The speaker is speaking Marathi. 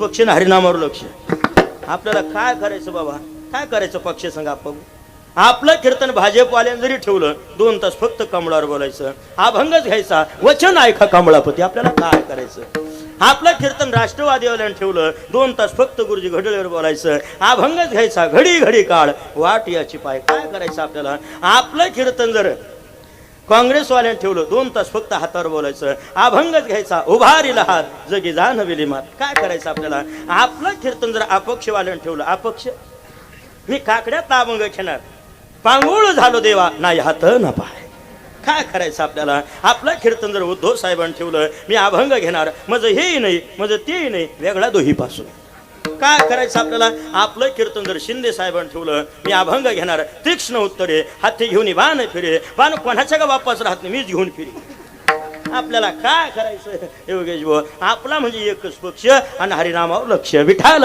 पक्ष आणि हरिनामावर लक्ष. आपल्याला काय करायचं बाबा, काय करायचं पक्ष सांगा. आपण आपलं कीर्तन भाजपवाल्यानं जरी ठेवलं 2 तास फक्त कमळावर बोलायचं, अभंगच घ्यायचा, वचन ऐका कमळापती. आपल्याला काय करायचं. आपलं कीर्तन राष्ट्रवादीवाल्यानं ठेवलं 2 तास फक्त गुरुजी घड्याळीवर बोलायचं, अभंगच घ्यायचा, घडी घडी काळ वाट याची पाय. काय करायचं आपल्याला. आपलं कीर्तन जर काँग्रेसवाल्यानं ठेवलं 2 तास फक्त हातावर बोलायचं, अभंगच घ्यायचा, उभारीला हात जगी जाण विलीमात. काय करायचं आपल्याला. आपलं कीर्तन जर अपक्षवाल्यानं ठेवलं, अपक्ष मी काकड्यात अभंग घेणार, पांगुळ झालो देवा नाही हात ना पाय. काय करायचं आपल्याला. आपलं कीर्तन जर उद्धव साहेबांनी ठेवलं, मी अभंग घेणार, माझं हेही नाही माझं तेही नाही, वेगळा दोहीपासून. काय करायचं आपल्याला. आपलं कीर्तन जर शिंदे साहेबांनी ठेवलं, मी अभंग घेणार, तीक्ष्ण उत्तरे, हाती घेऊन बाण फिरे, बाण कोणाच्या का बापाच राहत नाही, मीच घेऊन फिरे. आपल्याला काय करायचं योगेश भाऊ. आपला म्हणजे एकच पक्ष आणि हरिनामावर लक्ष. विठाल